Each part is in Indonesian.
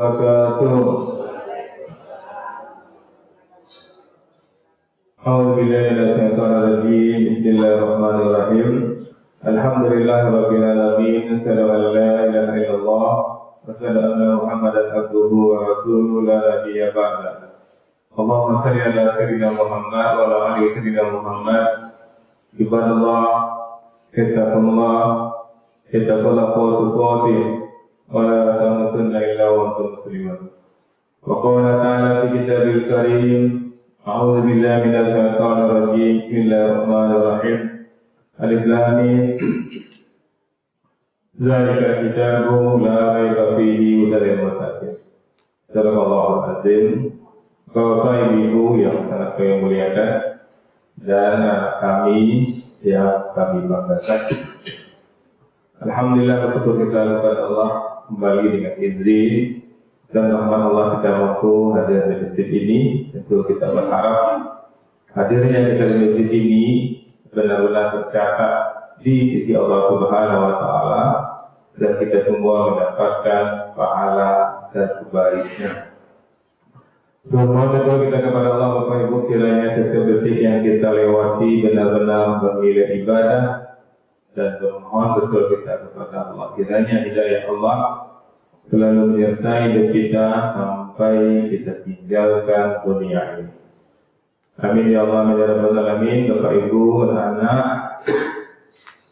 wabarakatuh. A'udzubillahi minasyaitonir rajim. Bismillahirrahmanirrahim. Alhamdulillahirabbil alamin. Asyhadu an la ilaha illallah wa asyhadu anna Muhammadan abduhu wa rasuluhu la nabiyya ba'da. Allahumma shalli ala sayyidina Muhammad wa ala ali sayyidina Muhammad. Ibadallah, ittaqullah, ittaqullaha tuqatih wa la tamutunna illa wa antum muslimun. Wa qala ta'ala fi kitabil karim, a'udzu billahi minasy syaithanir rajim. Bismillahirrahmanirrahim. Alif lam mim. Zalikal kitabu la raiba fihi hudan lil muttaqin. Sadaqallahul azim. Bapak Ibu yang sangat kami muliakan dan anak kami yang kami banggakan. Alhamdulillah bersyukur kita kepada Allah kembali dengan izin dan rahmat Allah kita mampu hadir di masjid ini. Tentu kita berharap hadirnya kita di masjid ini benar-benar tercatat di sisi Allah Subhanahu wa Ta'ala dan kita semua mendapatkan pahala dan kebaikan. Mohon doa kita kepada Allah Bapak Ibu, kiranya setiap detik yang kita lewati benar-benar bernilai ibadah dan bermohon betul kita kepada Allah. Kiranya hidayah Allah selalu menyertai hidup kita sampai kita tinggalkan dunia ini. Amin ya Allah, ya Rabbal Alamin. Bapak Ibu, anak-anak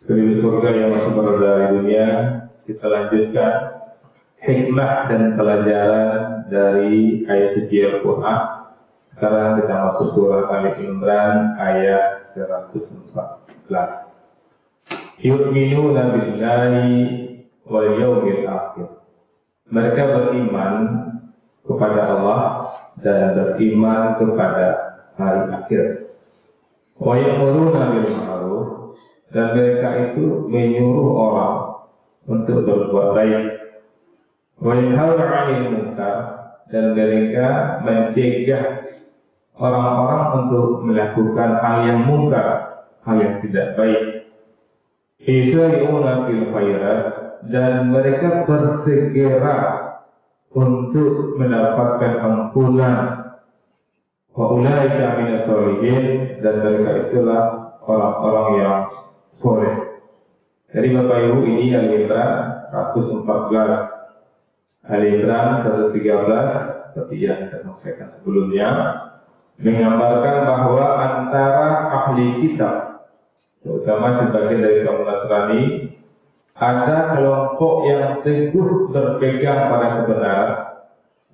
penduduk surga yang masih berada di dunia, kita lanjutkan hikmah dan pelajaran dari ayat suci Al-Quran. Sekarang kita masuk surah Ali Imran ayat 114. Yu'minuna billahi wal yawmil akhir. Mereka beriman kepada Allah dan beriman kepada hari akhir. Wa ya'muruna bil ma'ruf, dan mereka itu menyuruh orang untuk berbuat baik. Wa yanhauna 'anil munkar, dan mereka mencegah orang-orang untuk melakukan hal yang munkar, hal yang tidak baik. Yusari'una fil khairat, dan mereka bersegera untuk mendapatkan ampunan. Wa ulaika minas sholihin, dan mereka itulah orang-orang yang soleh. Jadi Bapak Ibu, ini Al-Imran 114. Al-Imran 113 seperti yang saya sampaikan sebelumnya menggambarkan bahwa antara ahli kitab, terutama sebagian dari kaum Nasrani, ada kelompok yang teguh berpegang pada kebenaran,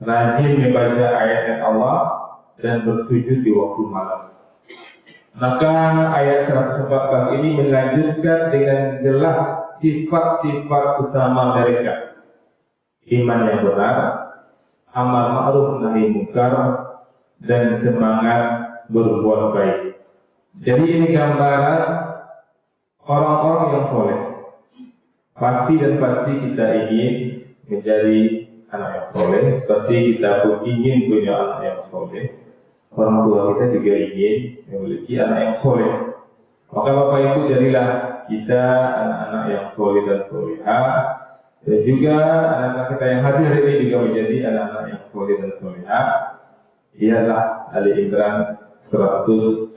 rajin membaca ayat-ayat Allah dan bersujud di waktu malam. Maka ayat 114 ini melanjutkan dengan jelas sifat-sifat utama mereka: iman yang benar, amal ma'ruf nahi munkar, dan semangat berbuat baik. Jadi ini gambaran orang-orang yang soleh. Pasti dan pasti kita ingin menjadi anak yang soleh. Pasti kita pun ingin punya anak yang soleh. Orang tua kita juga ingin memiliki anak yang soleh. Maka Bapak Ibu, jadilah kita anak-anak yang soleh dan solehah. Dan juga anak-anak kita yang hadir ini juga menjadi anak-anak yang soleh dan solehah. Ialah Ali Imran 114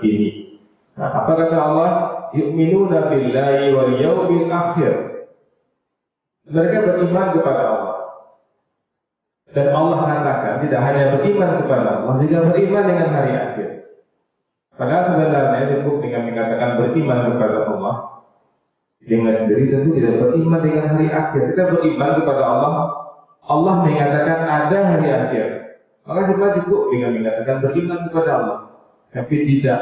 ini. Nah, apa kata Allah? Yu'minuna billahi wal yawmil akhir. Mereka beriman kepada Allah. Dan Allah katakan tidak hanya beriman kepada Allah, juga beriman dengan hari akhir. Padahal sebenarnya cukup dengan mengatakan beriman kepada Allah, dengan sendiri tentu tidak beriman dengan hari akhir. Kita beriman kepada Allah, Allah mengatakan ada hari akhir, maka sebenarnya cukup dengan mengatakan beriman kepada Allah. Tapi tidak,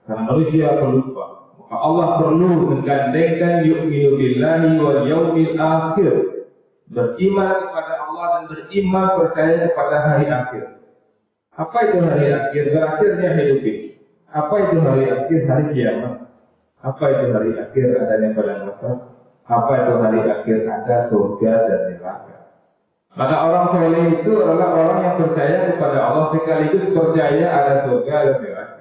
karena manusia pelupa. Maka Allah perlu menggandengkan yu'minu billahi wal yawmil akhir, beriman kepada Allah dan beriman percaya kepada hari akhir. Apa itu hari akhir? Berakhirnya hidup ini. Apa itu hari akhir? Hari kiamat. Apa itu hari akhir? Adanya padang mahsyar. Apa itu hari akhir? Ada surga dan neraka. Maka orang soleh itu adalah orang yang percaya kepada Allah sekaligus percaya ada surga dan neraka.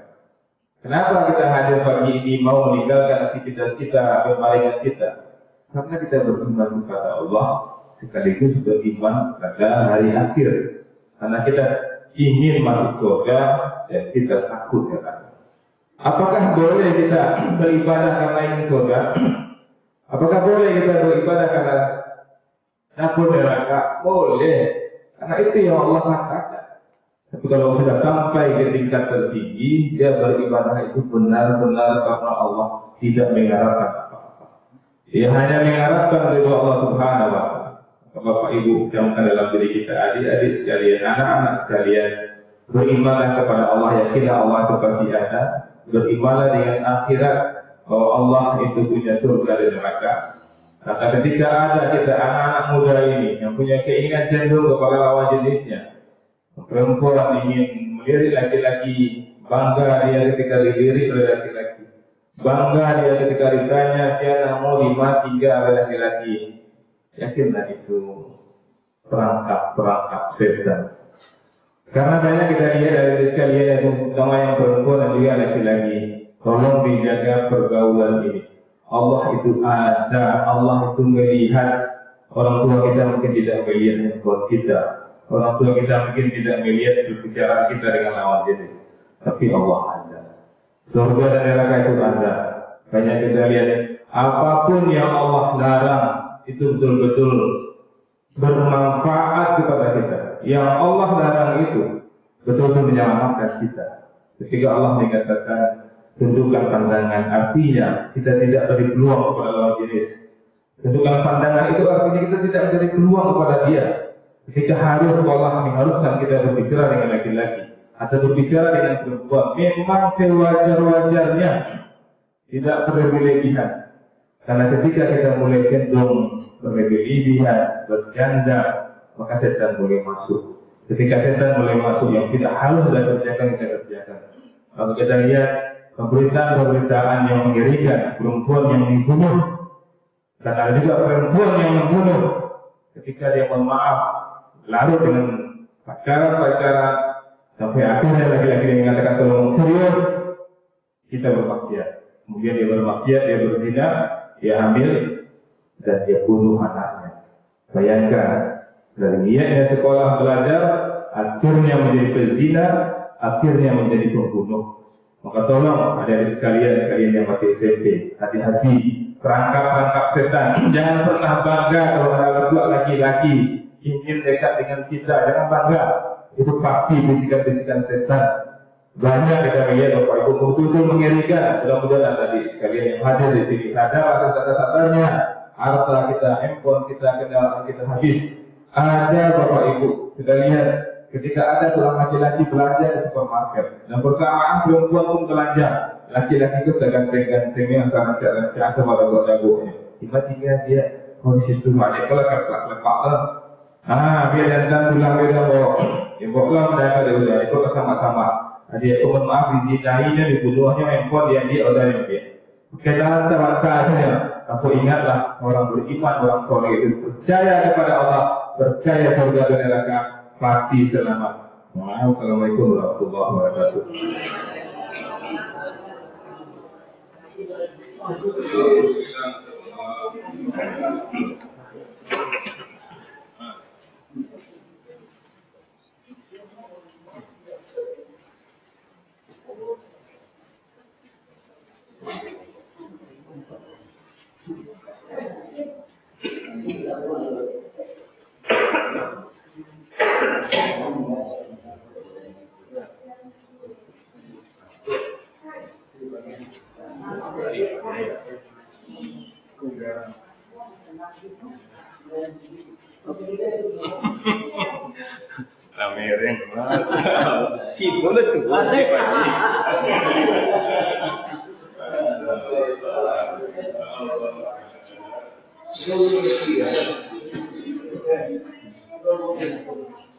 Kenapa kita hadir pagi ini mau meninggalkan aktivitas kita, kemaringan kita? Karena kita beriman kepada Allah sekaligus beriman pada hari akhir. Karena kita ingin masuk surga dan kita takut neraka. Apakah boleh kita beribadah karena ingin surga? Apakah boleh kita beribadah karena takut neraka? Boleh, karena itu yang Allah katakan. Tapi kalau sudah sampai ke tingkat tertinggi, dia beribadah itu benar-benar karena Allah, tidak mengharapkan apa-apa. Dia hanya mengharapkan ridho Allah Subhanahu wa Ta'ala. Bapak Ibu, camkan dalam diri kita, adik-adik sekalian, anak-anak sekalian, berimanlah kepada Allah, yakinlah Allah itu pasti ada. Berimanlah dengan akhirat, bahwa Allah itu punya surga dan neraka. Maka ketika ada kita anak-anak muda ini yang punya keinginan cenderung kepada lawan jenisnya, perempuan ingin melirik laki-laki, bangga dia ketika dilirik oleh laki-laki, bangga dia ketika ditanya siapa mau dimati oleh laki-laki, yakinlah itu perangkap setan. Karena banyak kita lihat dari sekalian yang terutama yang perempuan dan juga laki-laki, tolong dijaga pergaulan ini. Allah itu ada, Allah itu melihat. Orang tua kita mungkin tidak melihat handphone kita, orang tua kita mungkin tidak melihat berbicara kita dengan lawan jenis, tapi Allah ada. Surga dan neraka itu ada. Banyak kita lihat apapun yang Allah larang itu betul-betul bermanfaat kepada kita. Yang Allah larang itu betul-betul menyelamatkan kita. Ketika Allah mengatakan tunjukkan pandangan, artinya kita tidak beri peluang kepada lawan jenis. Tunjukkan pandangan itu artinya kita tidak beri peluang kepada dia. Ketika harus Allah mengharuskan kita berbicara dengan laki-laki atau berbicara dengan perempuan, memang sewajar-wajarnya, tidak berlebihan. Karena ketika kita mulai cenderung berlebihan, bercanda, maka setan boleh masuk. Ketika setan mulai masuk yang tidak harus kita kerjakan, kita kerjakan. Kalau kita lihat pemberitaan yang mengerikan, perempuan yang dibunuh, dan ada juga perempuan yang membunuh ketika dia mohon maaf, larut dengan pacaran, sampai akhirnya laki-laki yang mengatakan tolong serius, kita bermaksiat. Kemudian dia bermaksiat, dia berzina, dia hamil, dan dia bunuh anaknya. Bayangkan, dari niatnya sekolah belajar, akhirnya menjadi pezina, akhirnya menjadi pembunuh. Maka tolong adik-adik sekalian yang masih SMP, hati-hati perangkap setan. Jangan pernah bangga kalau ada berdua laki-laki ingin dekat dengan kita, jangan bangga. Itu pasti bisikan-bisikan setan. Banyak kita lihat Bapak Ibu betul-betul mengerikan. Mudah-mudahan tadi sekalian yang hadir di sini sadar atau sadar-sadarnya harta kita, handphone kita, kendaraan kita habis. Ada Bapak Ibu, kita lihat ketika ada seorang laki-laki belanja di supermarket dan bersamaan perempuan pun belanja, laki-laki itu sedang ganteng-gantengnya sangat sama dagu-dagunya. Tiba-tiba dia kondisi itu banyak kalau lepak-lepak. Biar dandan pulang beda bawa. Ya bawa mereka dia itu sama-sama. Dia pun maaf dizinainya, dibunuhnya handphone yang dia orderin dia. Kendaraan sahaja. Aku ingatlah orang beriman, orang soleh itu percaya kepada Allah, percaya surga dan neraka, pasti selamat. Assalamualaikum warahmatullahi wabarakatuh. Amirin, sibuk betul. Ada